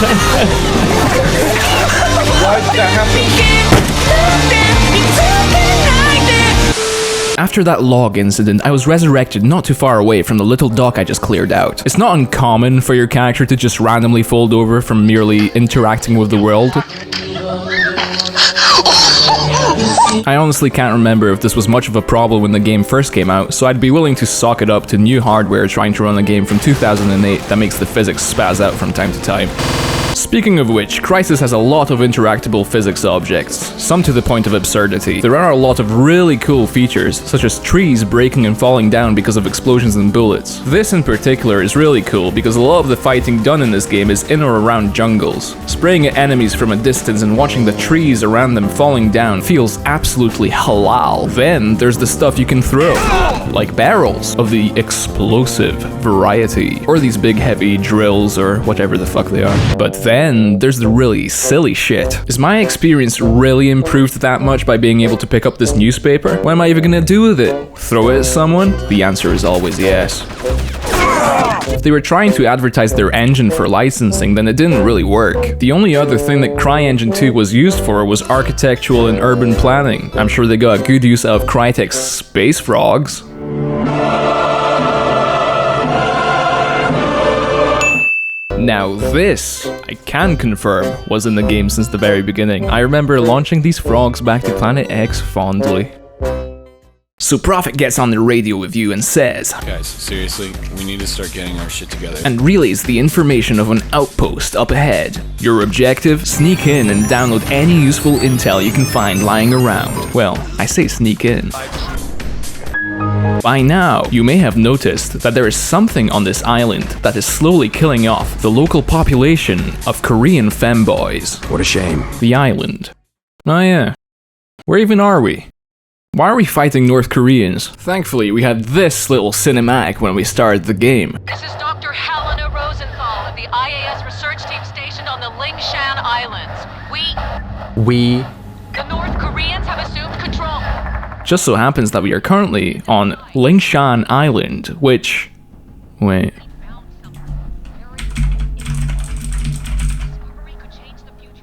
Why did that happen? After that log incident, I was resurrected not too far away from the little dock I just cleared out. It's not uncommon for your character to just randomly fold over from merely interacting with the world. I honestly can't remember if this was much of a problem when the game first came out, so I'd be willing to sock it up to new hardware trying to run a game from 2008 that makes the physics spaz out from time to time. Speaking of which, Crysis has a lot of interactable physics objects, some to the point of absurdity. There are a lot of really cool features, such as trees breaking and falling down because of explosions and bullets. This in particular is really cool because a lot of the fighting done in this game is in or around jungles. Spraying at enemies from a distance and watching the trees around them falling down feels absolutely halal. Then there's the stuff you can throw, like barrels of the explosive variety, or these big heavy drills or whatever the fuck they are. But then there's the really silly shit. Is my experience really improved that much by being able to pick up this newspaper? What am I even gonna do with it? Throw it at someone? The answer is always yes. If they were trying to advertise their engine for licensing, then it didn't really work. The only other thing that CryEngine 2 was used for was architectural and urban planning. I'm sure they got a good use out of Crytek's space frogs. Now this, I can confirm, was in the game since the very beginning. I remember launching these frogs back to Planet X fondly. So Prophet gets on the radio with you and says, "Guys, seriously, we need to start getting our shit together." And relays the information of an outpost up ahead. Your objective? Sneak in and download any useful intel you can find lying around. Well, I say sneak in. By now, you may have noticed that there is something on this island that is slowly killing off the local population of Korean femboys. What a shame. The island. Oh yeah. Where even are we? Why are we fighting North Koreans? Thankfully, we had this little cinematic when we started the game. This is Dr. Helena Rosenthal of the IAS research team stationed on the Lingshan Islands. The North Koreans have assumed control. Just so happens that we are currently on Lingshan Island, which... Wait.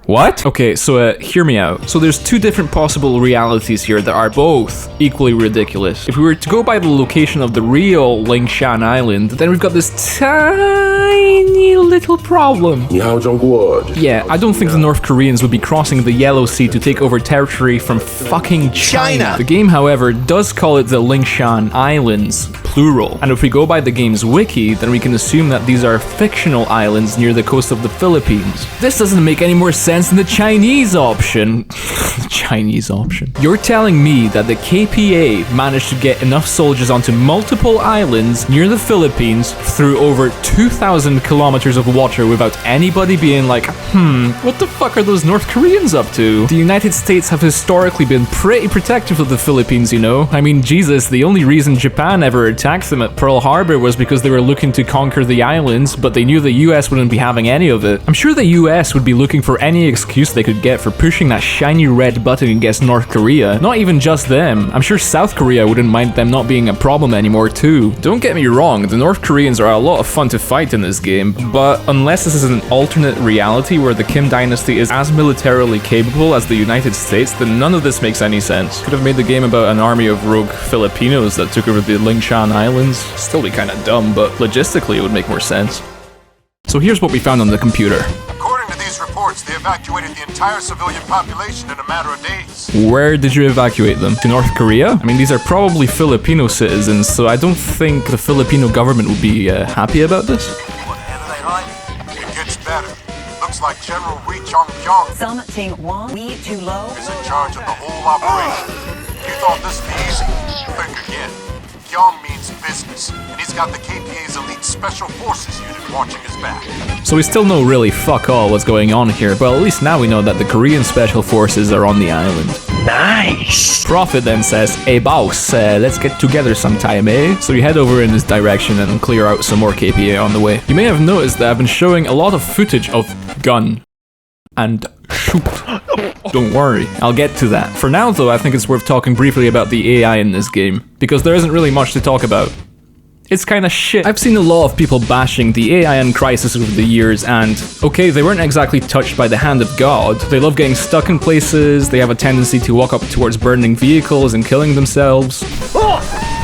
What? Okay, so hear me out. So there's two different possible realities here that are both equally ridiculous. If we were to go by the location of the real Lingshan Island, then we've got this tiny little problem. Yeah, I don't think the North Koreans would be crossing the Yellow Sea to take over territory from fucking China. The game, however, does call it the Lingshan Islands, plural. And if we go by the game's wiki, then we can assume that these are fictional islands near the coast of the Philippines. This doesn't make any more sense than the Chinese option. Chinese option. You're telling me that the KPA managed to get enough soldiers onto multiple islands near the Philippines through over 2,000 kilometers of water without anybody being like, what the fuck are those North Koreans up to? The United States have historically been pretty protective of the Philippines, you know? I mean, Jesus, the only reason Japan ever attacked them at Pearl Harbor was because they were looking to conquer the islands, but they knew the US wouldn't be having any of it. I'm sure the US would be looking for any excuse they could get for pushing that shiny red button against North Korea. Not even just them. I'm sure South Korea wouldn't mind them not being a problem anymore too. Don't get me wrong, the North Koreans are a lot of fun to fight in this game, but unless this is an alternate reality where the Kim dynasty is as militarily capable as the United States, then none of this makes any sense. Could have made the game about an army of rogue Filipinos that took over the Lingshan Islands. Still be kinda dumb, but logistically it would make more sense. So here's what we found on the computer. According to these reports, they evacuated the entire civilian population in a matter of days. Where did you evacuate them? To North Korea? I mean, these are probably Filipino citizens, so I don't think the Filipino government would be happy about this. What the hell are they hiding? It gets better. Looks like General Ri Chong-kyung is in charge of the whole operation. You thought this would be easy? Think again. Kyung means business, and he's got the KPA's elite special forces unit watching his back. So we still know really fuck all what's going on here, but at least now we know that the Korean special forces are on the island. Nice! Prophet then says, "Hey boss, let's get together sometime, eh?" So you head over in this direction and clear out some more KPA on the way. You may have noticed that I've been showing a lot of footage of gun and shoot. Don't worry, I'll get to that. For now though, I think it's worth talking briefly about the AI in this game, because there isn't really much to talk about. It's kinda shit. I've seen a lot of people bashing the AI in Crysis over the years, and okay, they weren't exactly touched by the hand of God. They love getting stuck in places, they have a tendency to walk up towards burning vehicles and killing themselves.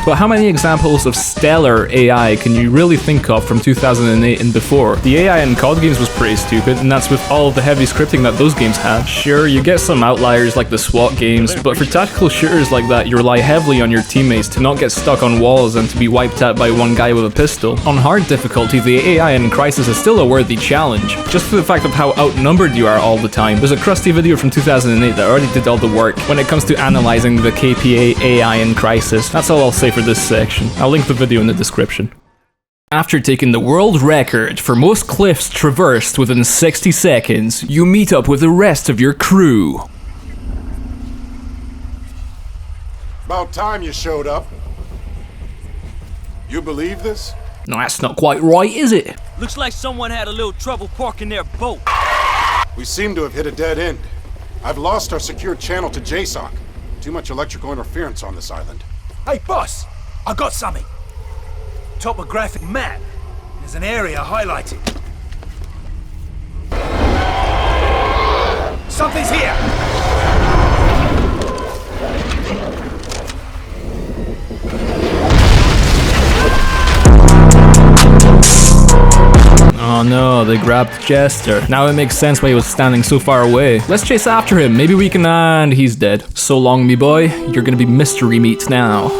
But how many examples of stellar AI can you really think of from 2008 and before? The AI in COD games was pretty stupid, and that's with all of the heavy scripting that those games had. Sure, you get some outliers like the SWAT games, but for tactical shooters like that, you rely heavily on your teammates to not get stuck on walls and to be wiped out by one guy with a pistol. On hard difficulty, the AI in Crysis is still a worthy challenge, just for the fact of how outnumbered you are all the time. There's a crusty video from 2008 that already did all the work when it comes to analyzing the KPA AI in Crysis. That's all I'll say for this section. I'll link the video in the description. After taking the world record for most cliffs traversed within 60 seconds, you meet up with the rest of your crew. About time you showed up. You believe this? No, that's not quite right, is it? Looks like someone had a little trouble parking their boat. We seem to have hit a dead end. I've lost our secure channel to JSOC. Too much electrical interference on this island. Hey, boss! I got something. Topographic map. There's an area highlighted. Something's here! Oh no, they grabbed Jester. Now it makes sense why he was standing so far away. Let's chase after him, maybe we can... and he's dead. So long, me boy. You're gonna be mystery meat now.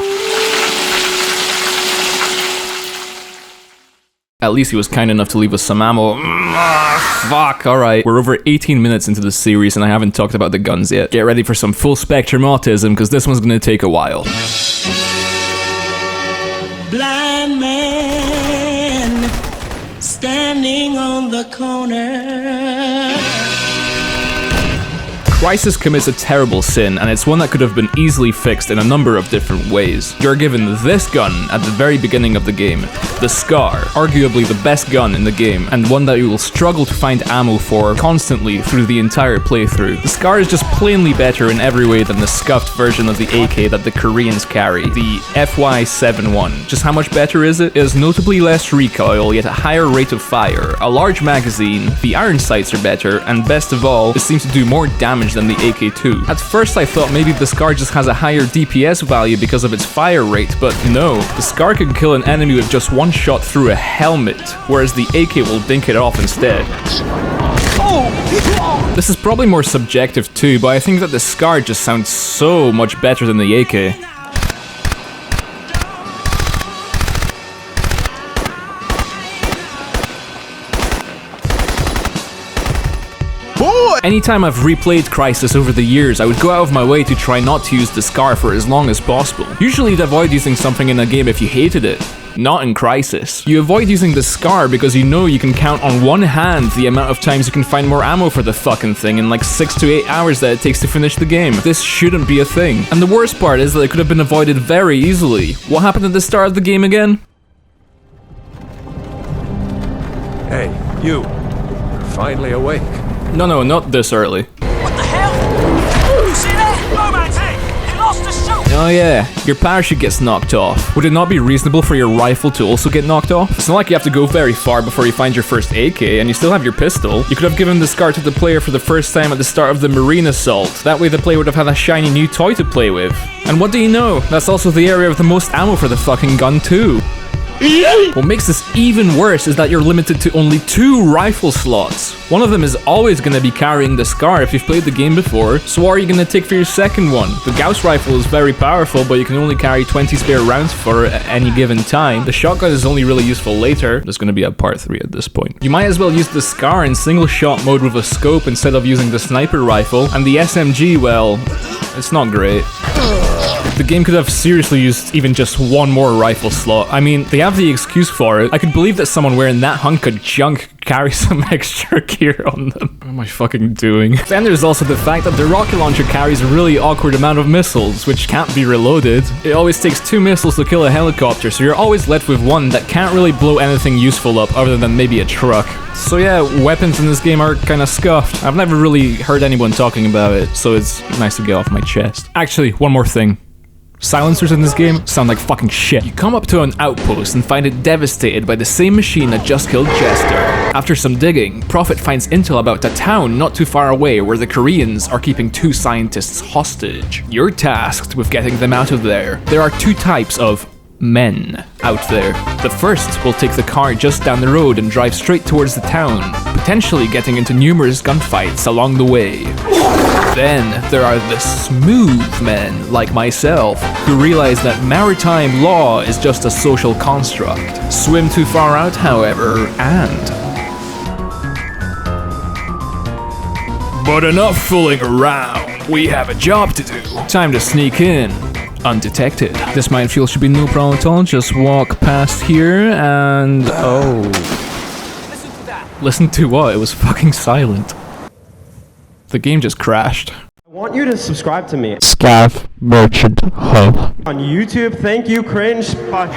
At least he was kind enough to leave us some ammo. Fuck, alright. We're over 18 minutes into the series and I haven't talked about the guns yet. Get ready for some full spectrum autism, because this one's gonna take a while. Blind man standing on the corner. Crysis commits a terrible sin, and it's one that could have been easily fixed in a number of different ways. You're given this gun at the very beginning of the game, the Scar, arguably the best gun in the game, and one that you will struggle to find ammo for constantly through the entire playthrough. The Scar is just plainly better in every way than the scuffed version of the AK that the Koreans carry, the FY71. Just how much better is it? It has notably less recoil, yet a higher rate of fire, a large magazine, the iron sights are better, and best of all, it seems to do more damage than the AK-2. At first I thought maybe the Scar just has a higher DPS value because of its fire rate, but no. The Scar can kill an enemy with just one shot through a helmet, whereas the AK will dink it off instead. This is probably more subjective too, but I think that the Scar just sounds so much better than the AK. Anytime I've replayed Crysis over the years, I would go out of my way to try not to use the Scar for as long as possible. Usually you'd avoid using something in a game if you hated it. Not in Crysis. You avoid using the Scar because you know you can count on one hand the amount of times you can find more ammo for the fucking thing in like 6 to 8 hours that it takes to finish the game. This shouldn't be a thing. And the worst part is that it could have been avoided very easily. What happened at the start of the game again? Hey, you. You're finally awake. No, not this early. What the hell? You see that? Nomad tank! He lost the chute! Oh yeah, your parachute gets knocked off. Would it not be reasonable for your rifle to also get knocked off? It's not like you have to go very far before you find your first AK, and you still have your pistol. You could have given the Scar to the player for the first time at the start of the Marine Assault. That way the player would have had a shiny new toy to play with. And what do you know? That's also the area with the most ammo for the fucking gun too. What makes this even worse is that you're limited to only 2 rifle slots. One of them is always going to be carrying the Scar if you've played the game before, so what are you going to take for your second one? The Gauss rifle is very powerful, but you can only carry 20 spare rounds for it at any given time. The shotgun is only really useful later. There's going to be a part 3 at this point. You might as well use the Scar in single shot mode with a scope instead of using the sniper rifle, and the SMG, well, it's not great. The game could have seriously used even just one more rifle slot. I mean, they have the excuse for it. I could believe that someone wearing that hunk of junk carry some extra gear on them. What am I fucking doing? Then there's also the fact that the rocket launcher carries a really awkward amount of missiles, which can't be reloaded. It always takes 2 missiles to kill a helicopter, so you're always left with one that can't really blow anything useful up other than maybe a truck. So yeah, weapons in this game are kinda scuffed. I've never really heard anyone talking about it, so it's nice to get off my chest. Actually, one more thing. Silencers in this game sound like fucking shit. You come up to an outpost and find it devastated by the same machine that just killed Jester. After some digging, Prophet finds intel about a town not too far away where the Koreans are keeping 2 scientists hostage. You're tasked with getting them out of there. There are 2 types of men out there. The first will take the car just down the road and drive straight towards the town, potentially getting into numerous gunfights along the way. Then there are the smooth men like myself, who realize that maritime law is just a social construct. Swim too far out, however, and... But enough fooling around, we have a job to do. Time to sneak in. Undetected. This minefield should be no problem at all. Just walk past here and... oh. Listen to that. Listen to what? It was fucking silent. The game just crashed. I want you to subscribe to me. Scav Merchant Hub. On YouTube, thank you, cringe. Bye.